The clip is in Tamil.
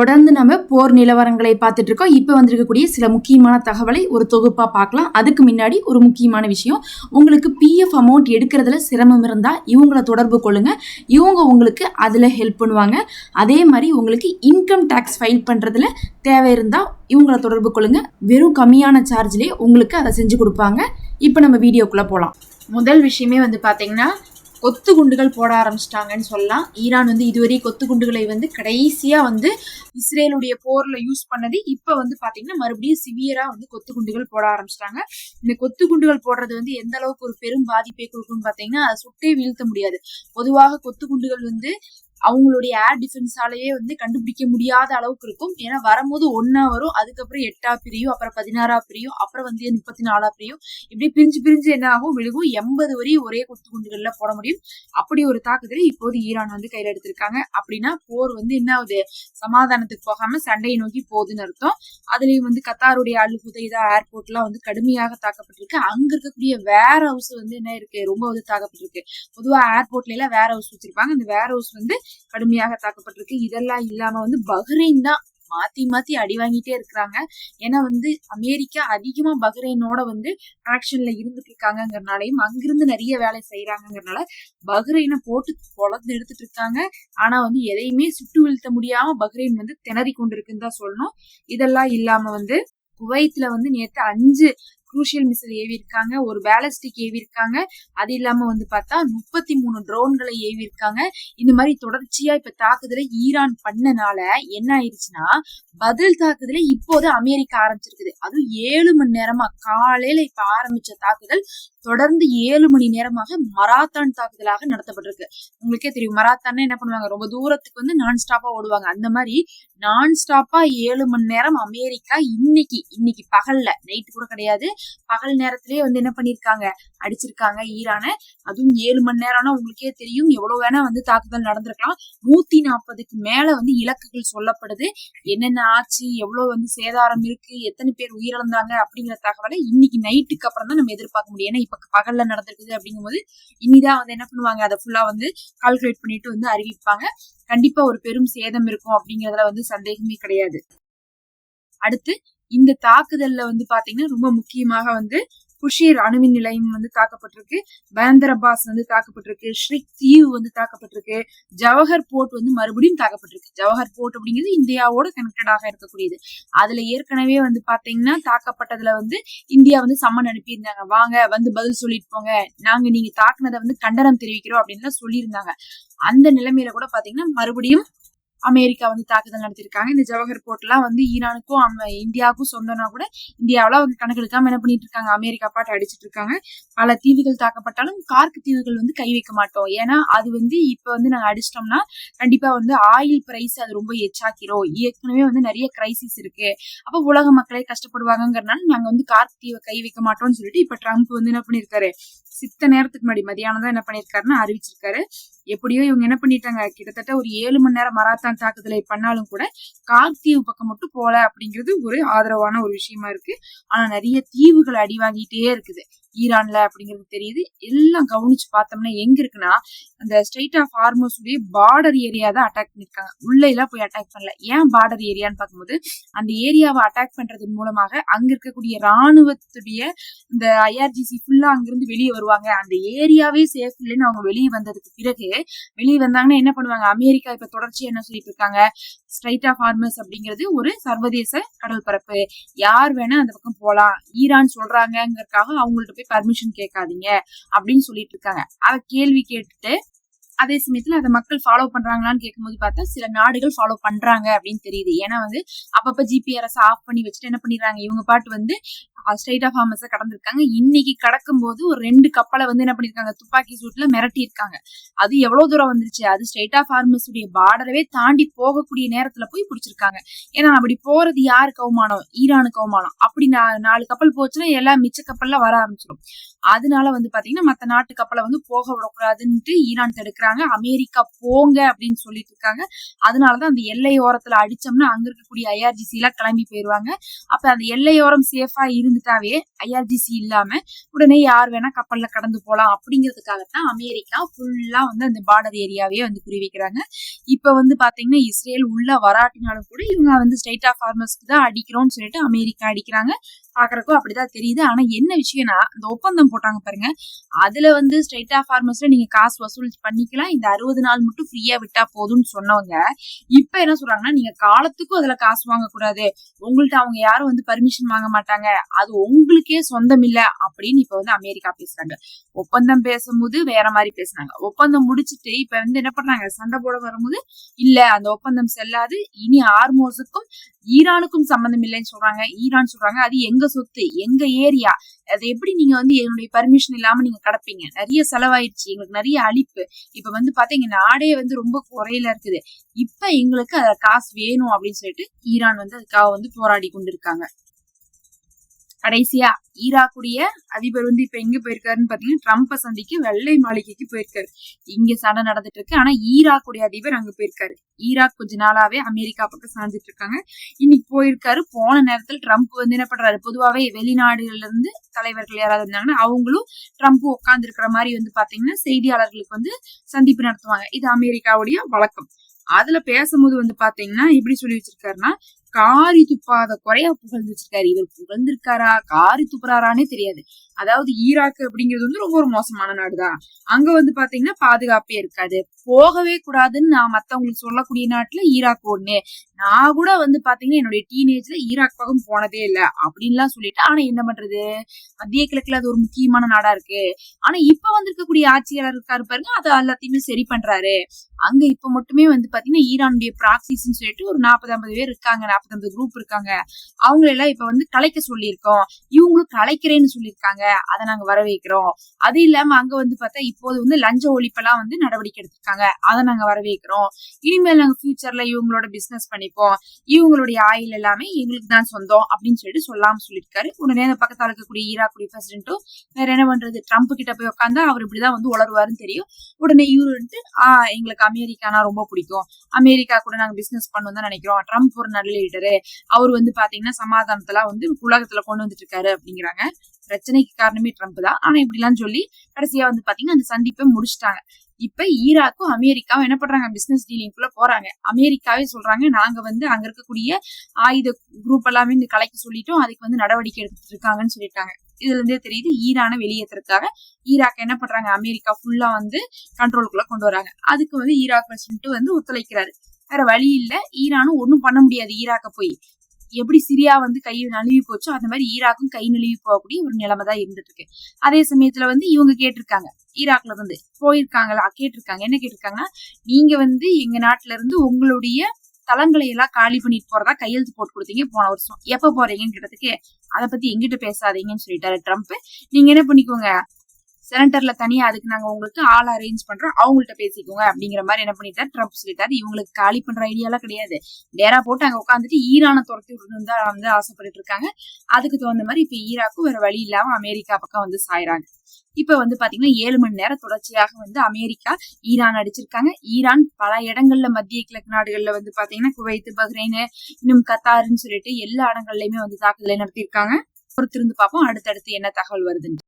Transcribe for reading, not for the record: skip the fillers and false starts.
தொடர்ந்து நம்ம போர் நிலவரங்களை பார்த்துட்டு இருக்கோம். இப்போ வந்திருக்கக்கூடிய சில முக்கியமான தகவலை ஒரு தொகுப்பா பார்க்கலாம். அதுக்கு முன்னாடி ஒரு முக்கியமான விஷயம், உங்களுக்கு பிஎஃப் அமௌண்ட் எடுக்கிறதுல சிரமம் இருந்தால் இவங்கள தொடர்பு கொள்ளுங்க. இவங்க உங்களுக்கு அதில் ஹெல்ப் பண்ணுவாங்க. அதே மாதிரி உங்களுக்கு இன்கம் டேக்ஸ் ஃபைல் பண்ணுறதுல தேவை இருந்தால் இவங்கள தொடர்பு கொள்ளுங்க. வெறும் கம்மியான சார்ஜ்லேயே உங்களுக்கு அதை செஞ்சு கொடுப்பாங்க. இப்போ நம்ம வீடியோக்குள்ளே போகலாம். முதல் விஷயமே வந்து பார்த்தீங்கன்னா, கொத்து குண்டுகள் போட ஆரம்பிச்சிட்டாங்கன்னு சொல்லலாம். ஈரான் வந்து இதுவரை கொத்து குண்டுகளை வந்து கடைசியா வந்து இஸ்ரேலுடைய போர்ல யூஸ் பண்ணது. இப்ப வந்து பாத்தீங்கன்னா மறுபடியும் சிவியரா வந்து கொத்து குண்டுகள் போட ஆரம்பிச்சிட்டாங்க. இந்த கொத்து குண்டுகள் போடுறது வந்து எந்த அளவுக்கு ஒரு பெரும் பாதிப்பை கொடுக்கும்னு பாத்தீங்கன்னா, அதை சுட்டே வீழ்த்த முடியாது. பொதுவாக கொத்து குண்டுகள் வந்து அவங்களுடைய ஏர் டிஃபென்ஸாலேயே வந்து கண்டுபிடிக்க முடியாத அளவுக்கு இருக்கும். ஏன்னா வரும்போது 1 வரும், அதுக்கப்புறம் 8 பிரியும், அப்புறம் 16 பிரியும், அப்புறம் வந்து 34 பிரியும். இப்படி பிரிஞ்சு பிரிஞ்சு என்ன ஆகும், விழுகும். 80 வரையும் ஒரே கொத்து குண்டுகள்ல போட முடியும். அப்படி ஒரு தாக்குதலை இப்போது ஈரான் வந்து கையில எடுத்திருக்காங்க. அப்படின்னா போர் வந்து என்ன ஆகுது, சமாதானத்துக்கு போகாம சண்டையை நோக்கி போகுதுன்னு அர்த்தம். அதுலயும் வந்து கத்தாருடைய அல் ஹுதைதா ஏர்போர்ட் எல்லாம் வந்து கடுமையாக தாக்கப்பட்டிருக்கு. அங்க இருக்கக்கூடிய வேர் ஹவுஸ் வந்து என்ன இருக்கு, ரொம்ப வந்து தாக்கப்பட்டிருக்கு. பொதுவா ஏர்போர்ட்ல எல்லாம் வேர் ஹவுஸ் வச்சிருப்பாங்க. இந்த வேர் ஹவுஸ் வந்து கடுமையாக தாக்கப்பட்டிருக்கு. இதெல்லாம் இல்லாம வந்து பஹ்ரைன் தான் மாத்தி மாத்தி அடி வாங்கிட்டே இருக்கிறாங்க. ஏன்னா வந்து அமெரிக்கா அதிகமா பஹ்ரைனோட வந்து கனெக்ஷன்ல இருந்துட்டு இருக்காங்கிறனாலையும் அங்கிருந்து நிறைய வேலை செய்யறாங்கிறனால பஹ்ரைனை போட்டு பொழந்து எடுத்துட்டு இருக்காங்க. ஆனா வந்து எதையுமே சுட்டு வீழ்த்த முடியாம பஹ்ரைன் வந்து திணறி கொண்டு இருக்குன்னு தான் சொல்லணும். இதெல்லாம் இல்லாம வந்து குவைத்ல வந்து நேற்று 5 குரூஷியல் மிசைல் ஏவி இருக்காங்க, ஒரு பேலஸ்டிக் ஏவி இருக்காங்க. அது இல்லாம வந்து பார்த்தா 33 ட்ரோன்களை ஏவி இருக்காங்க. இந்த மாதிரி தொடர்ச்சியா இப்ப தாக்குதலை ஈரான் பண்ணனால என்ன ஆயிடுச்சுன்னா, பதில் தாக்குதலை இப்போது அமெரிக்கா ஆரம்பிச்சிருக்குது. அதுவும் 7 மணி நேரமா, காலையில இப்ப ஆரம்பிச்ச தாக்குதல் தொடர்ந்து 7 மணி நேரமாக மராத்தான் தாக்குதலாக நடத்தப்பட்டிருக்கு. உங்களுக்கே தெரியும், மராத்தான்னா என்ன பண்ணுவாங்க, ரொம்ப தூரத்துக்கு வந்து நான் ஸ்டாப்பா ஓடுவாங்க. அந்த மாதிரி நான் ஸ்டாப்பா 7 மணி நேரம் அமெரிக்கா இன்னைக்கு பகல்ல, நைட்டு கூட கிடையாது, பகல் நேரத்திலேயே வந்து என்ன பண்ணிருக்காங்க, அடிச்சிருக்காங்க ஈரான. அதுவும் 7 மணி நேரம்னா உங்களுக்கே தெரியும் எவ்வளவு வேணா வந்து தாக்குதல் நடந்திருக்கலாம். 140க்கு மேல வந்து இலக்குகள் சொல்லப்படுது. என்னென்ன ஆச்சு, எவ்வளவு வந்து சேதாரம் இருக்கு, எத்தனை பேர் உயிரிழந்தாங்க அப்படிங்கிற தகவலை இன்னைக்கு நைட்டுக்கு அப்புறம் தான் நம்ம எதிர்பார்க்க முடியும். ஏன்னா இப்ப பகல்ல நடந்திருக்குது அப்படிங்கும்போது இனிதான் வந்து என்ன பண்ணுவாங்க, அதை ஃபுல்லா வந்து கால்குலேட் பண்ணிட்டு வந்து அறிவிப்பாங்க. கண்டிப்பா ஒரு பெரும் சேதம் இருக்கும் அப்படிங்கறதுல வந்து சந்தேகமே கிடையாது. அடுத்து இந்த தாக்குதல்ல வந்து பாத்தீங்கன்னா ரொம்ப முக்கியமாக வந்து குஷீர் அணுமின் நிலையம் வந்து தாக்கப்பட்டிருக்கு, பேந்தரபாஸ் வந்து தாக்கப்பட்டிருக்கு, ஷ்ரிக் தீவு வந்து தாக்கப்பட்டிருக்கு, ஜவஹர் போர்ட் வந்து மறுபடியும் தாக்கப்பட்டிருக்கு. ஜவஹர் போர்ட் அப்படிங்கிறது இந்தியாவோட கனெக்டடாக இருக்கக்கூடியது. அதுல ஏற்கனவே வந்து பாத்தீங்கன்னா தாக்கப்பட்டதுல வந்து இந்தியா வந்து சம்மன் அனுப்பியிருந்தாங்க, வாங்க வந்து பதில் சொல்லிட்டு போங்க, நாங்க நீங்க தாக்குனதை வந்து கண்டனம் தெரிவிக்கிறோம் அப்படின்னு சொல்லியிருந்தாங்க. அந்த நிலைமையில கூட பாத்தீங்கன்னா மறுபடியும் அமெரிக்கா வந்து தாக்குதல் நடத்திருக்காங்க. இந்த ஜவஹர் போர்ட் எல்லாம் வந்து ஈரானுக்கும் இந்தியாவுக்கும் சொந்தம்னா கூட இந்தியாவில அவங்க கணக்கெடுக்காம என்ன பண்ணிட்டு இருக்காங்க, அமெரிக்கா பாட்டு அடிச்சிட்டு இருக்காங்க. பல தீவுகள் தாக்கப்பட்டாலும் கார்க் தீவுகள் வந்து கை வைக்க மாட்டோம். ஏன்னா அது வந்து இப்ப வந்து நாங்க அடிச்சிட்டோம்னா கண்டிப்பா வந்து ஆயில் பிரைஸ் அது ரொம்ப எச்சாக்கிறோம். ஏற்கனவே வந்து நிறைய கிரைசிஸ் இருக்கு, அப்ப உலக மக்களே கஷ்டப்படுவாங்கிறதுனால நாங்க வந்து கார்க் தீவை கை வைக்க மாட்டோம்னு சொல்லிட்டு இப்ப ட்ரம்ப் வந்து என்ன பண்ணிருக்காரு, சித்த நேரத்துக்கு முன்னாடி மதியானம் தான் என்ன பண்ணிருக்காருன்னு அறிவிச்சிருக்காரு. எப்படியோ இவங்க என்ன பண்ணிட்டாங்க, கிட்டத்தட்ட ஒரு 7 மணி நேரம் மராத்தான் தாக்குதலை பண்ணாலும் கூட கார்க் தீவு பக்கம் மட்டும் போல அப்படிங்கிறது ஒரு ஆதரவான ஒரு விஷயமா இருக்கு. ஆனா நிறைய தீவுகள் அடி வாங்கிட்டே இருக்குது ஈரான்ல அப்படிங்கிறது தெரியுது. எல்லாம் கவனிச்சு பார்த்தோம்னா எங்க இருக்குன்னா, அந்த ஸ்ட்ரெய்ட் ஆஃப் ஹார்மோஸ் உடைய பார்டர் ஏரியா தான் அட்டாக் பண்ணிருக்காங்க. உள்ள எல்லாம் போய் அட்டாக் பண்ணல. ஏன் பார்டர் ஏரியான்னு பார்க்கும்போது, அந்த ஏரியாவை அட்டாக் பண்றதன் மூலமாக அங்க இருக்கக்கூடிய ராணுவத்துடைய இந்த IRGC ஃபுல்லா அங்கிருந்து வெளியே வருவாங்க. அந்த ஏரியாவே சேஃப் இல்லைன்னு அவங்க வெளியே வந்ததுக்கு பிறகு, வெளியே வந்தாங்கன்னா என்ன பண்ணுவாங்க, அமெரிக்கா இப்ப தொடர்ச்சியா என்ன சொல்லிட்டு இருக்காங்க, ஸ்ட்ரெய்ட் ஆஃப் ஹார்மஸ் அப்படிங்கிறது ஒரு சர்வதேச கடல் பரப்பு, யார் வேணா அந்த பக்கம் போலாம், ஈரான் சொல்றாங்கிறதுக்காக அவங்கள்ட்ட போய் பர்மிஷன் கேட்காதீங்க அப்படின்னு சொல்லிட்டு இருக்காங்க. அத கேள்வி கேட்டுட்டு அதே சமயத்துல அதை மக்கள் ஃபாலோ பண்றாங்களான்னு கேட்கும்போது பார்த்தா சில நாடுகள் ஃபாலோ பண்றாங்க அப்படின்னு தெரியுது. ஏன்னா வந்து அப்பப்ப GPRS ஆஃப் பண்ணி வச்சுட்டு என்ன பண்ணிடுறாங்க, இவங்க பாட்டு வந்து ஸ்ட்ரெய்ட் ஆஃப் ஹார்மஸ கடந்திருக்காங்க. இன்னைக்கு கடக்கும் போது ஒரு 2 கப்பலை வந்து என்ன பண்ணிருக்காங்க, துப்பாக்கி சூட்ல மிரட்டி இருக்காங்க. அது எவ்வளவு தூரம் வந்துருச்சு, அது ஸ்ட்ரெய்ட் ஆஃப் ஹார்மஸ் உடைய பார்டரவே தாண்டி போகக்கூடிய நேரத்துல போய் பிடிச்சிருக்காங்க. ஏன்னா அப்படி போறது யாருக்கு அவமானம், ஈரானுக்கு அவமானம். அப்படி 4 கப்பல் போச்சுன்னா எல்லாம் மிச்ச கப்பல்ல வர ஆரம்பிச்சிடும். அதனால வந்து பாத்தீங்கன்னா மத்த நாட்டு கப்பலை வந்து போக விடக்கூடாதுன்ட்டு ஈரான் தடுக்கிறாங்க. அமெரிக்கா போங்க அப்படின்னு சொல்லிட்டு இருக்காங்க. அதனாலதான் அந்த எல்லையோரத்துல அடிச்சோம்னா அங்க இருக்கக்கூடிய ஐஆர்ஜிசி எல்லாம் கிளம்பி போயிருவாங்க. அப்ப அந்த எல்லையோரம் சேஃபா இருந்துட்டாவே ஐஆர்ஜிசி இல்லாம உடனே யார் வேணா கப்பல்ல கடந்து போலாம் அப்படிங்கிறதுக்காகத்தான் அமெரிக்கா ஃபுல்லா வந்து அந்த பார்டர் ஏரியாவே வந்து குறி வைக்கிறாங்க. இப்ப வந்து பாத்தீங்கன்னா இஸ்ரேல் உள்ள வராட்டினாலும் கூட இவங்க வந்து ஸ்ட்ரைட் ஆஃப் ஹார்மஸ்க்கு தான் அடிக்கிறோம்னு சொல்லிட்டு அமெரிக்கா அடிக்கிறாங்க. பாக்குறக்கும் அப்படிதான் தெரியுது. ஆனா என்ன விஷயம்னா இந்த ஒப்பந்தம் போட்டாங்க பாருங்க, அதுல வந்து ஸ்ட்ரைட் ஆஃப் ஹார்மஸ்ல நீங்க காசு வசூல் பண்ணிக்கலாம், இந்த 60 நாள் மட்டும் ஃப்ரீயா விட்டா போதும்னு சொன்னவங்க இப்ப என்ன சொல்றாங்கன்னா நீங்க காலத்துக்கும் அதுல காசு வாங்க கூடாது, உங்கள்ட்ட அவங்க யாரும் வந்து பர்மிஷன் வாங்க மாட்டாங்க, அது உங்களுக்கே சொந்தம் இல்ல அப்படின்னு இப்ப வந்து அமெரிக்கா பேசுறாங்க. ஒப்பந்தம் பேசும்போது வேற மாதிரி பேசுனாங்க, ஒப்பந்தம் முடிச்சுட்டு இப்ப வந்து என்ன பண்றாங்க, சண்டை போட வரும்போது இல்ல அந்த ஒப்பந்தம் செல்லாது, இனி ஆர்மோஸுக்கும் ஈரானுக்கும் சம்பந்தம் இல்லைன்னு சொல்றாங்க. ஈரான் சொல்றாங்க அது எங்க சொத்து, எங்க ஏரியா, அது எப்படி நீங்க வந்து என்னுடைய பர்மிஷன் இல்லாம நீங்க கடப்பீங்க, நிறைய செலவாயிடுச்சு, எங்களுக்கு நிறைய அழிப்பு, இப்ப வந்து பாத்தீங்க நாடே வந்து ரொம்ப குறையில இருக்குது, இப்ப எங்களுக்கு அத காசு வேணும் அப்படின்னு சொல்லிட்டு ஈரான் வந்து அதுக்காக வந்து போராடி கொண்டிருக்காங்க. கடைசியா ஈராக்குடைய அதிபர் வந்து இப்ப எங்க போயிருக்காருன்னு பாத்தீங்கன்னா ட்ரம்ப சந்திக்க வெள்ளை மாளிகைக்கு போயிருக்காரு. இங்க சண்டை நடந்துட்டு இருக்கு, ஆனா ஈராக்குடைய அதிபர் அங்க போயிருக்காரு. ஈராக் கொஞ்ச நாளாவே அமெரிக்கா பக்கம் சாஞ்சிட்டு இருக்காங்க, இன்னைக்கு போயிருக்காரு. போன நேரத்துல ட்ரம்ப் வந்து என்ன பண்றாரு, பொதுவாவே வெளிநாடுகள்ல இருந்து தலைவர்கள் யாராவது இருந்தாங்கன்னா அவங்களும் ட்ரம்ப் உட்கார்ந்து இருக்கிற மாதிரி வந்து பாத்தீங்கன்னா செய்தியாளர்களுக்கு வந்து சந்திப்பு நடத்துவாங்க. இது அமெரிக்காவுடைய வழக்கம். அதுல பேசும்போது வந்து பாத்தீங்கன்னா எப்படி சொல்லி வச்சிருக்காருன்னா, காரி துப்பாத குறையா புகழ்ந்து வச்சிருக்காரு. இவர் புகழ்ந்திருக்காரா காரி துப்புறாரானே தெரியாது. அதாவது ஈராக் அப்படிங்கிறது வந்து ரொம்ப ஒரு மோசமான நாடுதான், அங்க வந்து பாத்தீங்கன்னா பாதுகாப்பே இருக்காது, போகவே கூடாதுன்னு நான் மத்தவங்களுக்கு சொல்லக்கூடிய நாட்டுல ஈராக் ஒண்ணு, நான் கூட வந்து பாத்தீங்கன்னா என்னுடைய டீனேஜ்ல ஈராக் பக்கம் போனதே இல்ல அப்படின்லாம் சொல்லிட்டு, ஆனா என்ன பண்றது, மத்திய கிழக்குல அது ஒரு முக்கியமான நாடா இருக்கு. ஆனா இப்ப வந்திருக்கக்கூடிய ஆட்சியாளர் இருக்காரு பாருங்க, அது எல்லாத்தையுமே சரி பண்றாரு. அங்க இப்ப மட்டுமே வந்து பாத்தீங்கன்னா ஈரானுடைய ப்ராக்சிஸ்ன்னு சொல்லிட்டு ஒரு 40-50 பேர் இருக்காங்க, 40-50 குரூப் இருக்காங்க, அவங்க எல்லாம் இப்ப வந்து கலைக்க சொல்லியிருக்கோம், இவங்களும் கலைக்கிறேன்னு சொல்லியிருக்காங்க, அதை நாங்க வரவேற்கிறோம். அது இல்லாம அங்க வந்து பார்த்தா இப்போது வந்து லஞ்ச ஒழிப்பெல்லாம் வந்து நடவடிக்கை எடுத்திருக்காங்க, அதை நாங்க வரவேற்கிறோம். இனிமேல் நாங்க ஃபியூச்சர்ல இவங்களோட பிசினஸ் பண்ணிப்போம், இவங்களுடைய ஆயில் எல்லாமே எங்களுக்கு தான் சொந்தம் அப்படின்னு சொல்லிட்டு சொல்லாம சொல்லியிருக்காரு. உடனே அந்த பக்கத்தால இருக்கக்கூடிய ஈராக்குடைய பிரசிடென்ட்டும் வேற என்ன பண்றது, ட்ரம்ப் கிட்ட போய் உட்காந்தா அவர் இப்படிதான் வந்து உளருவாருன்னு தெரியும். உடனே இவரு வந்துட்டு எங்களுக்கு அமெரிக்கானா ரொம்ப பிடிக்கும், அமெரிக்கா கூட நாங்க பிசினஸ் பண்ணணும் தான் நினைக்கிறோம், ட்ரம்ப் ஒரு நல்ல லீடரு, அவர் வந்து பாத்தீங்கன்னா சமாதானத்தெல்லாம் வந்து உலகத்துல கொண்டு வந்துட்டு இருக்காரு அப்படிங்கிறாங்க. பிரச்சனைக்கு காரணமே ட்ரம்ப் தான். ஆனா இப்படி எல்லாம் சொல்லி கடைசியா வந்து பாத்தீங்கன்னா அந்த சந்திப்பை முடிச்சுட்டாங்க. இப்ப ஈராக்கும் அமெரிக்காவும் என்ன பண்றாங்க, பிசினஸ் டீலிங்குள்ள போறாங்க. அமெரிக்காவே சொல்றாங்க நாங்க வந்து அங்க இருக்கக்கூடிய ஆயுத குரூப் எல்லாமே இந்த கலைக்கு சொல்லிட்டோம், அதுக்கு வந்து நடவடிக்கை எடுத்துட்டு இருக்காங்கன்னு சொல்லிட்டாங்க. இதுல இருந்தே தெரியுது ஈரானை வெளியேற்றுறதுக்காக ஈராக் என்ன பண்றாங்க, அமெரிக்கா ஃபுல்லா வந்து கண்ட்ரோலுக்குள்ள கொண்டு வராங்க. அதுக்கு வந்து ஈராக் பிரசிடென்ட் வந்து ஒத்துழைக்கிறாரு. வேற வழி இல்ல, ஈரானும் ஒண்ணும் பண்ண முடியாது. ஈராக்க போய் எப்படி சிரியா வந்து கை நழுவி போச்சோ அந்த மாதிரி ஈராக்கும் கை நழுவி போகக்கூடிய ஒரு நிலைமை தான் இருந்துட்டு இருக்கு. அதே சமயத்துல வந்து இவங்க கேட்டிருக்காங்க, ஈராக்ல இருந்து போயிருக்காங்களா கேட்டிருக்காங்க, என்ன கேட்டிருக்காங்கன்னா, நீங்க வந்து எங்க நாட்டுல இருந்து உங்களுடைய தளங்களை எல்லாம் காலி பண்ணிட்டு போறதா கையெழுத்து போட்டு கொடுத்தீங்க போன வருஷம், எப்ப போறீங்கன்னு கேட்டதுக்கு அதை பத்தி எங்கிட்ட பேசாதீங்கன்னு சொல்லிட்டாரு ட்ரம்ப். நீங்க என்ன பண்ணிக்கோங்க, செனட்டர்ல தனியா அதுக்கு நாங்க உங்களுக்கு ஆள் அரேஞ்ச் பண்றோம், அவங்கள்ட்ட பேசிக்கோங்க அப்படிங்கிற மாதிரி என்ன பண்ணிட்டாரு ட்ரம்ப் சொல்லிட்டாரு. இவங்களுக்கு காலி பண்ற ஐடியாலாம் கிடையாது, டேரா போட்டு அங்க உட்காந்துட்டு ஈரானை துரத்தி விடணும் தான் வந்து ஆசைப்பட்டு இருக்காங்க. அதுக்கு தகுந்த மாதிரி இப்ப ஈராக்கும் வேற வழி இல்லாம அமெரிக்கா பக்கம் வந்து சாயிறாங்க. இப்ப வந்து பாத்தீங்கன்னா 7 மணி நேரம் தொடர்ச்சியாக வந்து அமெரிக்கா ஈரான் அடிச்சிருக்காங்க. ஈரான் பல இடங்கள்ல மத்திய கிழக்கு நாடுகள்ல வந்து பாத்தீங்கன்னா குவைத், பஹ்ரைன், இன்னும் கத்தாருன்னு சொல்லிட்டு எல்லா இடங்கள்லயுமே வந்து தாக்குதலை நடத்திருக்காங்க. பொறுத்திருந்து பார்ப்போம் அடுத்தடுத்து என்ன தகவல் வருதுன்னு.